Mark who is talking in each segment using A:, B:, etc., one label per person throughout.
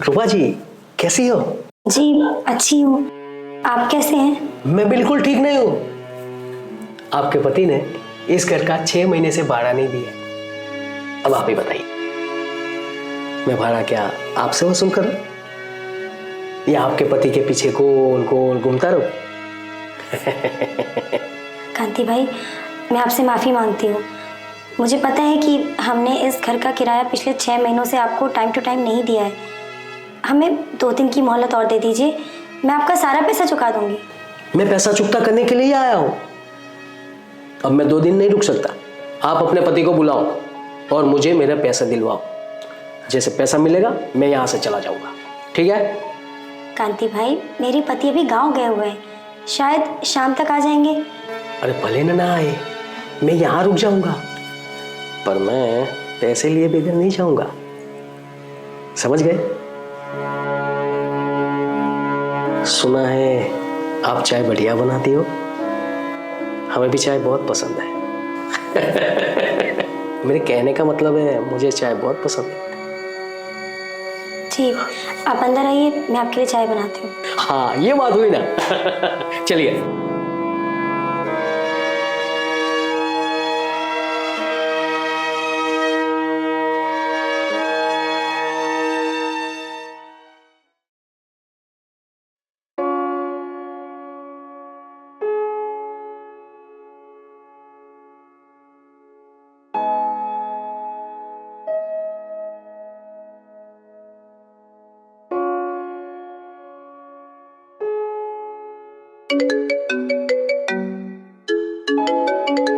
A: रूपा जी, कैसी हो?
B: जी अच्छी हूँ। आप कैसे हैं?
A: मैं बिल्कुल ठीक नहीं हूँ। आपके पति ने इस घर का 6 महीने से भाड़ा नहीं दिया। अब आप ही बताइए, मैं भाड़ा क्या आपसे वसूल करूं या आपके पति के पीछे गोल गोल घूमता रहूं?
B: कांति भाई, मैं आपसे माफ़ी मांगती हूँ। मुझे पता है कि हमने इस घर का किराया पिछले 6 महीनों से आपको टाइम टू टाइम नहीं दिया है। हमें 2 दिन की मोहलत और दे दीजिए, मैं आपका सारा पैसा चुका दूंगी।
A: मैं पैसा चुकता करने के लिए ही आया हूं। अब मैं 2 दिन नहीं रुक सकता। आप अपने पति को बुलाओ और मुझे मेरा पैसा दिलवाओ। जैसे पैसा मिलेगा मैं यहां से चला जाऊंगा, ठीक है?
B: कांति भाई, मेरे पति अभी गांव गए हुए हैं, शायद शाम तक आ जाएंगे।
A: अरे भले ना आए, मैं यहां रुक जाऊंगा, पर मैं पैसे लिए बगैर नहीं जाऊंगा। समझ गए? सुना है आप चाय बढ़िया बनाती हो। हमें भी चाय बहुत पसंद है। मेरे कहने का मतलब है मुझे चाय बहुत पसंद है।
B: जी, आप अंदर आइए, मैं आपके लिए चाय बनाती हूँ।
A: हाँ, ये बात हुई ना। चलिए।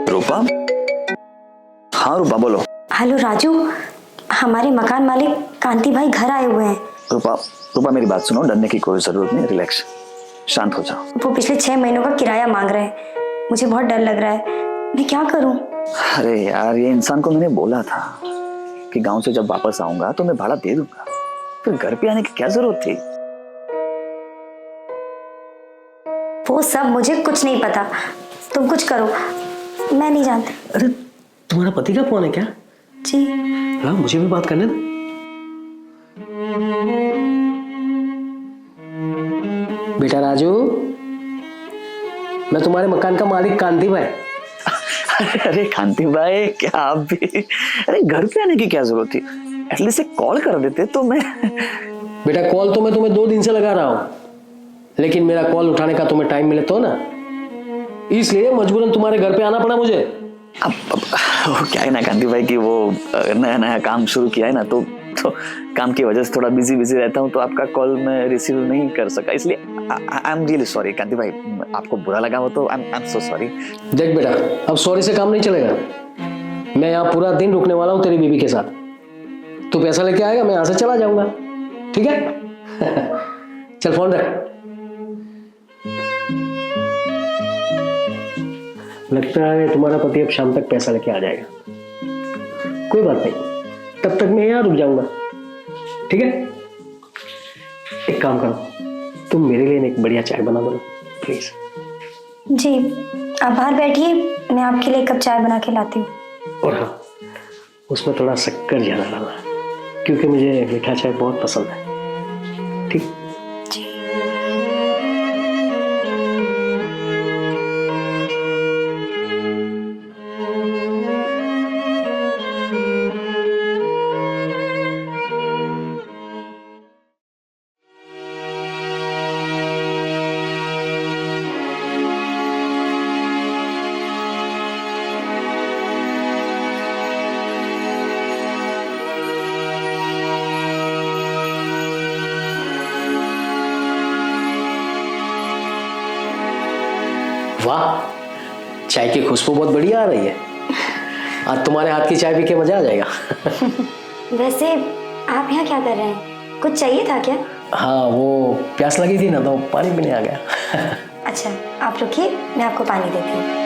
C: रूपा? हाँ रूपा, बोलो।
B: हेलो राजू, हमारे मकान मालिक कांति भाई घर आए हुए हैं।
C: रूपा, रूपा मेरी बात सुनो, डरने की कोई जरूरत नहीं, रिलैक्स, शांत हो जाओ।
B: वो पिछले 6 महीनों का किराया मांग रहे हैं। मुझे बहुत डर लग रहा है, मैं क्या करूं?
C: अरे यार, ये इंसान को मैंने बोला था कि गांव से जब वापस आऊंगा तो मैं भाड़ा दे दूंगा, फिर घर पे आने की क्या जरूरत थी?
B: वो सब मुझे कुछ नहीं पता, तुम कुछ करो, मैं नहीं जानती।
A: अरे तुम्हारा पति का फोन है क्या?
B: जी।
A: हाँ, मुझे भी बात करने दो। बेटा राजू, मैं तुम्हारे मकान का मालिक कांति भाई।
C: अरे कांति भाई, क्या आप भी? अरे घर पे आने की क्या जरूरत थी? एटलीस्ट एक कॉल कर देते तो मैं।
A: बेटा कॉल तो मैं तुम्हें 2 दिन से लगा रहा हूं, लेकिन मेरा कॉल उठाने का तुम्हें टाइम मिले तो ना, इसलिए मजबूरन तुम्हारे घर पे आना पड़ा मुझे।
C: अब वो क्या है ना कांति भाई कि वो नया नया काम शुरू किया है ना, तो काम की वजह से थोड़ा बिजी रहता हूँ, तो आपका कॉल मैं रिसीव नहीं कर सका, इसलिए आई एम रियली सॉरी कांति भाई। आपको बुरा लगा हो तो आई एम सो सॉरी।
A: देख बेटा, अब सॉरी से काम नहीं चलेगा। मैं यहाँ पूरा दिन रुकने वाला हूँ तेरी बीबी के साथ। तू पैसा लेके आएगा, मैं यहाँ से चला जाऊंगा, ठीक है? चल फोन रख। लगता है तुम्हारा पति अब शाम तक पैसा लेके आ जाएगा। कोई बात नहीं, तब तक मैं यहाँ रुक जाऊंगा, ठीक है? एक काम करो, तुम मेरे लिए एक बढ़िया चाय बना दो प्लीज।
B: जी, आप बाहर बैठिए, मैं आपके लिए 1 कप चाय बना के लाती हूँ।
A: और हाँ, उसमें थोड़ा शक्कर ज्यादा डालना, क्योंकि मुझे मीठा चाय बहुत पसंद है, ठीक? वाह, चाय की खुशबू बहुत बढ़िया आ रही है। आज तुम्हारे हाथ की चाय पी के मजा आ जाएगा।
B: वैसे आप यहाँ क्या कर रहे हैं? कुछ चाहिए था क्या?
A: हाँ, वो प्यास लगी थी ना, तो पानी पीने आ गया।
B: अच्छा, आप रुकिए, मैं आपको पानी देती हूँ।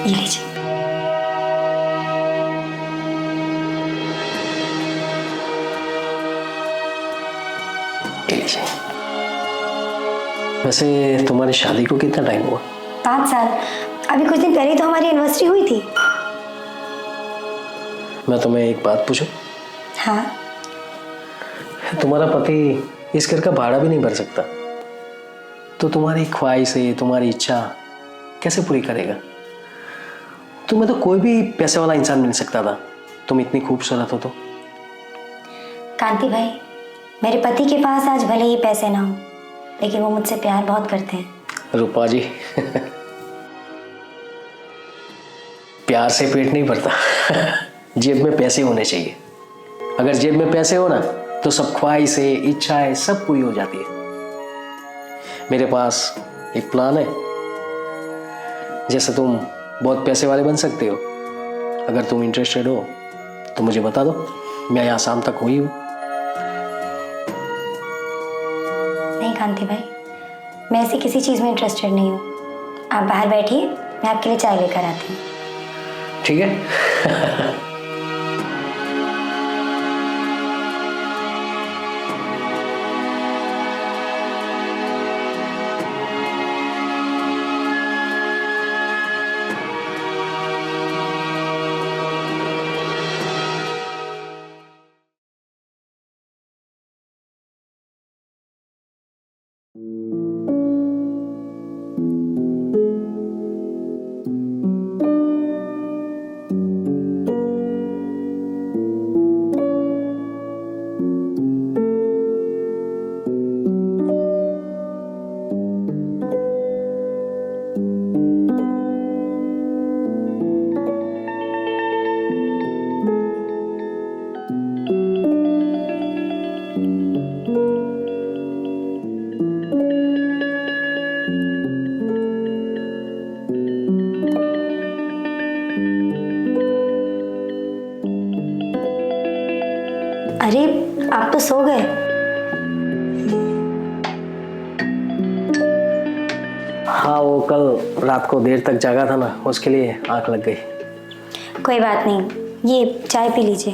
B: ये लीजिए।
A: वैसे तुम्हारी शादी को कितना टाइम हुआ?
B: 5 साल। अभी कुछ दिन पहले तो हमारी एनिवर्सरी हुई थी।
A: मैं तुम्हें एक बात पूछूं?
B: हाँ।
A: तुम्हारा पति इस घर का भाड़ा भी नहीं भर सकता, तो तुम्हारी ख्वाहिशें, तुम्हारी इच्छा कैसे पूरी करेगा? तुम्हें तो कोई भी पैसे वाला इंसान मिल सकता था, तुम इतनी खूबसूरत हो तो।
B: कांति भाई, मेरे पति के पास आज भले ही पैसे ना हो, लेकिन वो मुझसे प्यार बहुत करते हैं।
A: रूपा जी प्यार से पेट नहीं भरता जेब में पैसे होने चाहिए। अगर जेब में पैसे हो ना तो सब ख्वाहिशें, इच्छाएं सब पूरी हो जाती है। मेरे पास एक प्लान है, जैसे तुम बहुत पैसे वाले बन सकते हो। अगर तुम इंटरेस्टेड हो तो मुझे बता दो, मैं यहाँ शाम तक हुई हूँ।
B: नहीं कांति भाई, मैं ऐसी किसी चीज़ में इंटरेस्टेड नहीं हूँ। आप बाहर बैठिए, मैं आपके लिए चाय लेकर आती हूँ।
A: ठीक है
B: अरे आप तो सो गए।
A: हाँ, वो कल रात को देर तक जागा था ना, उसके लिए आंख लग गई।
B: कोई बात नहीं, ये चाय पी लीजिए।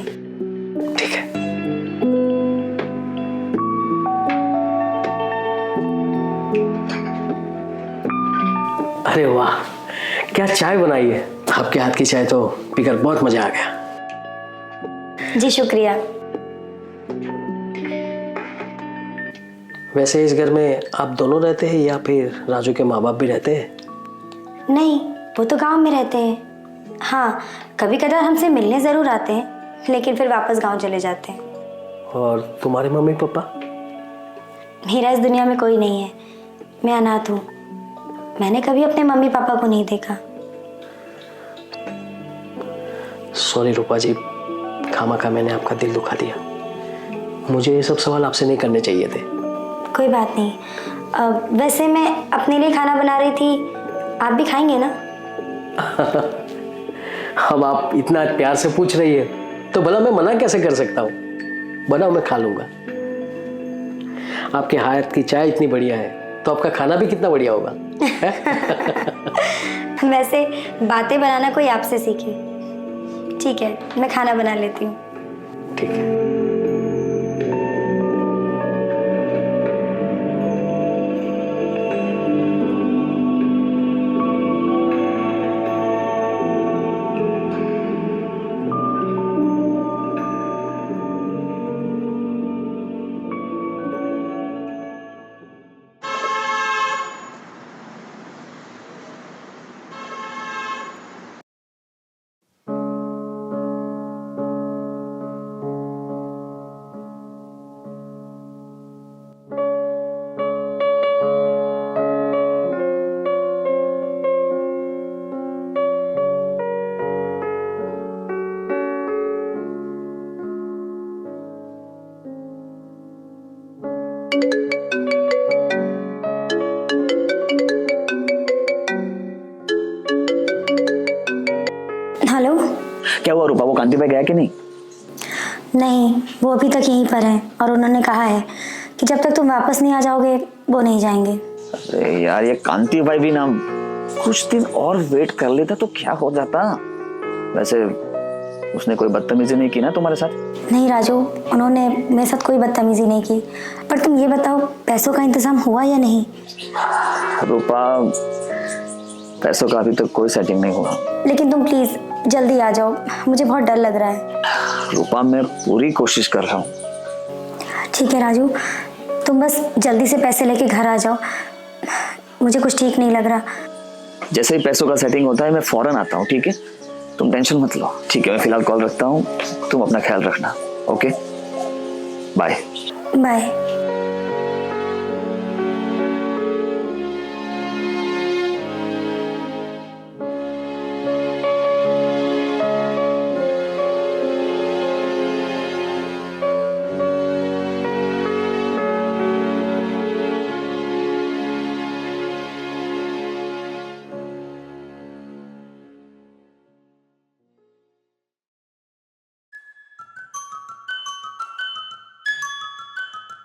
A: ठीक है। अरे वाह, क्या चाय बनाई है! आपके हाथ की चाय तो पीकर बहुत मजा आ गया।
B: जी शुक्रिया।
A: वैसे इस घर में आप दोनों रहते हैं या फिर राजू के माँ बाप भी रहते हैं?
B: नहीं, वो तो गांव में रहते हैं। हाँ, कभी कदार हमसे मिलने ज़रूर आते हैं, लेकिन फिर वापस गांव चले जाते हैं।
A: और तुम्हारे मम्मी पापा?
B: मेरा इस दुनिया में कोई नहीं है, मैं अनाथ हूँ। मैंने कभी अपने मम्मी पापा को नहीं देखा।
A: सॉरी रूपा जी, खामखा मैंने आपका दिल दुखा दिया। मुझे ये सब सवाल आपसे नहीं करने चाहिए थे।
B: कोई बात नहीं। वैसे मैं अपने लिए खाना बना रही थी, आप भी खाएंगे ना?
A: अब आप इतना प्यार से पूछ रही है तो भला मैं मना कैसे कर सकता हूँ? बनाओ, मैं खा लूंगा। आपके हाथ की चाय इतनी बढ़िया है तो आपका खाना भी कितना बढ़िया होगा।
B: वैसे बातें बनाना कोई आपसे सीखे। ठीक है, मैं खाना बना लेती हूँ।
A: ठीक है।
B: हेलो।
C: क्या हुआ रूपा, वो कांति भाई गया कि नहीं?
B: नहीं, वो अभी तक यहीं पर है और उन्होंने कहा है कि जब तक तुम वापस नहीं आ जाओगे वो नहीं जाएंगे।
C: अरे यार, ये कांति भाई भी ना कुछ दिन और वेट कर लेता तो क्या हो जाता। वैसे उसने कोई बदतमीजी नहीं की ना तुम्हारे साथ?
B: नहीं राजू, उन्होंने मेरे साथ कोई बदतमीजी नहीं की। पर तुम ये बताओ, पैसों का इंतजाम हुआ या नहीं?
C: रूपा, पैसों का अभी तक कोई सेटिंग नहीं हुआ।
B: लेकिन तुम प्लीज जल्दी आ जाओ, मुझे बहुत डर लग रहा है।
C: रूपा, मैं पूरी कोशिश कर रहा हूँ।
B: ठीक है राजू, तुम बस जल्दी से पैसे लेके घर आ जाओ, मुझे कुछ ठीक नहीं लग रहा।
C: जैसे ही पैसों का सेटिंग होता है मैं फौरन आता हूँ, ठीक है? तुम टेंशन मत लो। ठीक है, मैं फिलहाल कॉल रखता हूँ, तुम अपना ख्याल रखना। Okay, bye
B: bye.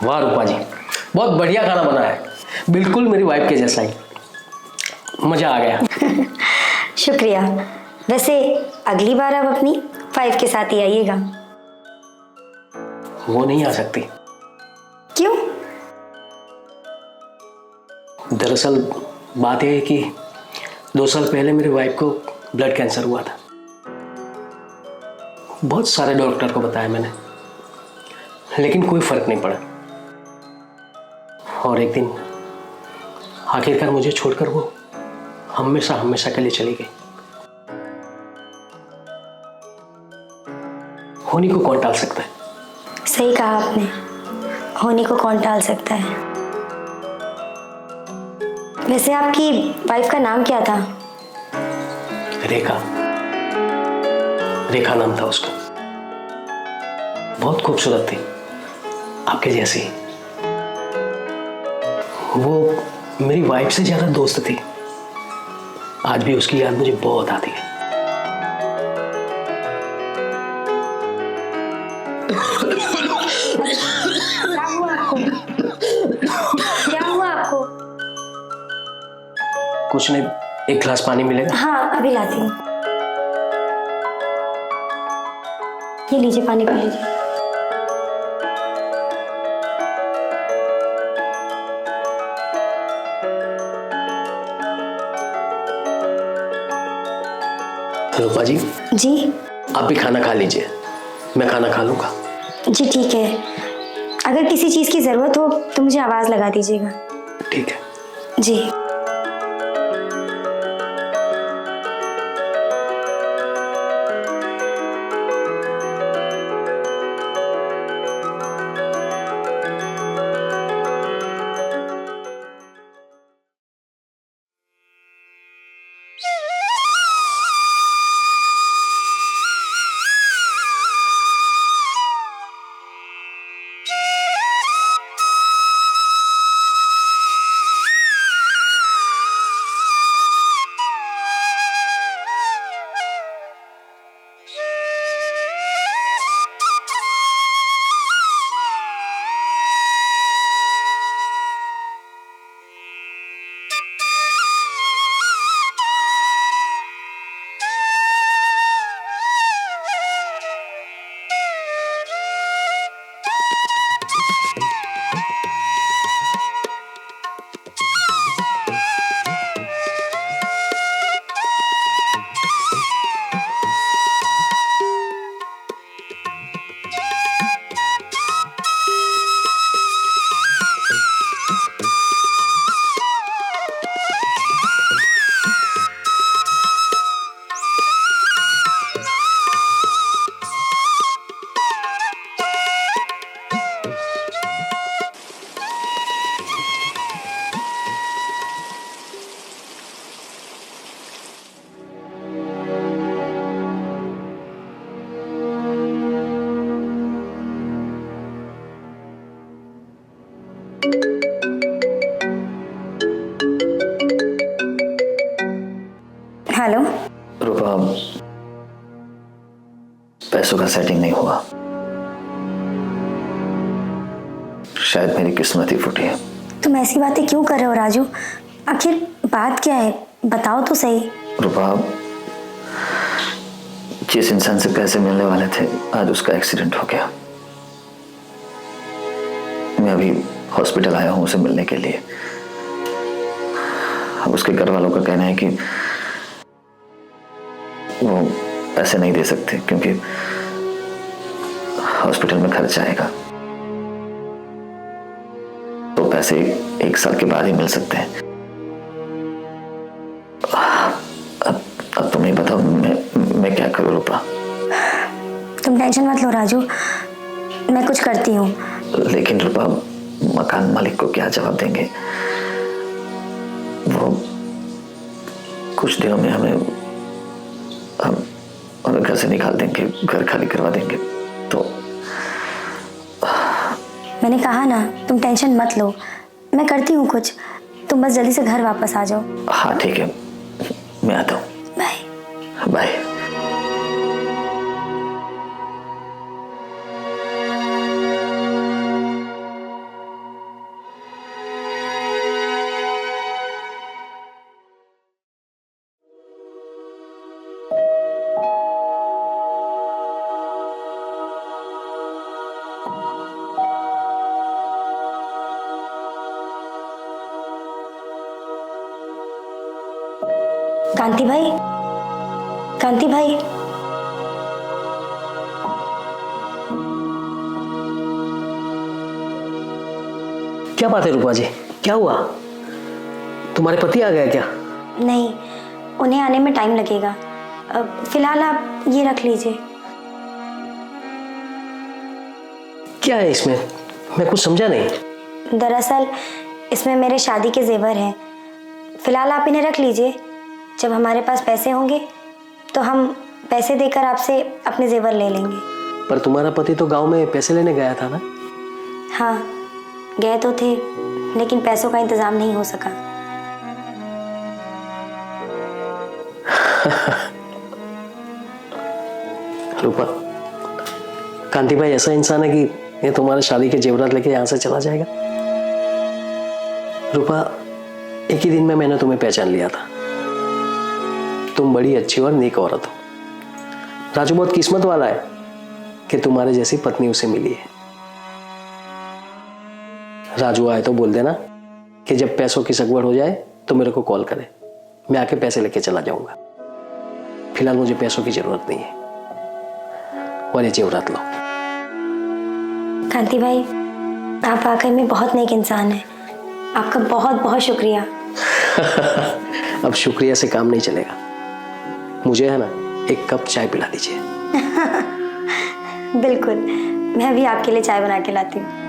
A: वाह रूपा जी, बहुत बढ़िया खाना बना है, बिल्कुल मेरी वाइफ के जैसा ही। मजा आ गया।
B: शुक्रिया। वैसे अगली बार आप अपनी वाइफ के साथ ही आइएगा।
A: वो नहीं आ सकती।
B: क्यों?
A: दरअसल बात यह है कि 2 साल पहले मेरी वाइफ को ब्लड कैंसर हुआ था। बहुत सारे डॉक्टर को बताया मैंने, लेकिन कोई फर्क नहीं पड़ा। और एक दिन आखिरकार मुझे छोड़कर वो हमेशा हमेशा के लिए चली गई। होनी को कौन टाल सकता है?
B: सही कहा आपने, होनी को कौन टाल सकता है। वैसे आपकी वाइफ का नाम क्या था?
A: रेखा। रेखा नाम था उसका। बहुत खूबसूरत थी, आपके जैसी। वो मेरी वाइफ से ज्यादा दोस्त थी। आज भी उसकी याद मुझे बहुत आती है।
B: क्या हुआ आपको?
A: कुछ नहीं, एक गिलास पानी मिलेगा?
B: हाँ अभी लाती हूँ। ये लीजिए, पानी पी लीजिए।
A: रूपा जी,
B: जी?
A: आप भी खाना खा लीजिए, मैं खाना खा लूंगा।
B: जी ठीक है, अगर किसी चीज की जरूरत हो तो मुझे आवाज लगा दीजिएगा।
A: ठीक है।
B: जी। हेलो।
C: रूपा, पैसों का सेटिंग नहीं हुआ। शायद मेरी किस्मत ही फूटी है।
B: तुम ऐसी बातें क्यों कर रहे हो राजू? आखिर बात क्या है, बताओ तो सही।
C: रूपा, जिस इंसान से पैसे मिलने वाले थे आज उसका एक्सीडेंट हो गया। मैं अभी हॉस्पिटल आया हूं उसे मिलने के लिए। अब उसके घर वालों का कहना है कि वो पैसे नहीं दे सकते क्योंकि हॉस्पिटल में खर्च आएगा, तो पैसे 1 साल के बाद ही मिल सकते हैं। अब तुम ही बताओ मैं क्या करूं रूपा?
B: तुम टेंशन मत लो राजू, मैं कुछ करती हूँ।
C: लेकिन रूपा मकान मालिक को क्या जवाब देंगे? वो कुछ दिनों में हमें घर से निकाल देंगे, घर खाली करवा देंगे। तो
B: मैंने कहा ना, तुम टेंशन मत लो, मैं करती हूँ कुछ, तुम बस जल्दी से घर वापस आ जाओ।
C: हाँ ठीक है, मैं आता हूँ।
B: Bye
C: bye.
B: कांति भाई, कांति भाई,
A: क्या बात है रूपा जी, क्या हुआ? तुम्हारे पति आ गए क्या?
B: नहीं, उन्हें आने में टाइम लगेगा। फिलहाल आप ये रख लीजिए।
A: क्या है इसमें? मैं कुछ समझा नहीं।
B: दरअसल इसमें मेरे शादी के जेवर हैं। फिलहाल आप इन्हें रख लीजिए, जब हमारे पास पैसे होंगे तो हम पैसे देकर आपसे अपने जेवर ले लेंगे।
A: पर तुम्हारा पति तो गांव में पैसे लेने गया था ना?
B: हाँ, गए तो थे, लेकिन पैसों का इंतजाम नहीं हो सका।
A: रूपा, कांति भाई ऐसा इंसान है कि ये तुम्हारे शादी के जेवरात लेके यहाँ से चला जाएगा? रूपा, एक ही दिन में मैंने तुम्हें पहचान लिया था। तुम बड़ी अच्छी और नेक औरत हो। राजू बहुत किस्मत वाला है कि तुम्हारे जैसी पत्नी उसे मिली है। राजू आए तो बोल देना कि जब पैसों की सगवड़ हो जाए तो मेरे को कॉल करे, मैं आके पैसे लेके चला जाऊंगा। फिलहाल मुझे पैसों की जरूरत नहीं है। और ये जेवरात लो।
B: कांति भाई, आप वाकई में बहुत नेक इंसान हैं। आपका बहुत बहुत शुक्रिया।
A: अब शुक्रिया से काम नहीं चलेगा। मुझे है ना 1 कप चाय पिला दीजिए।
B: बिल्कुल, मैं अभी आपके लिए चाय बना के लाती हूँ।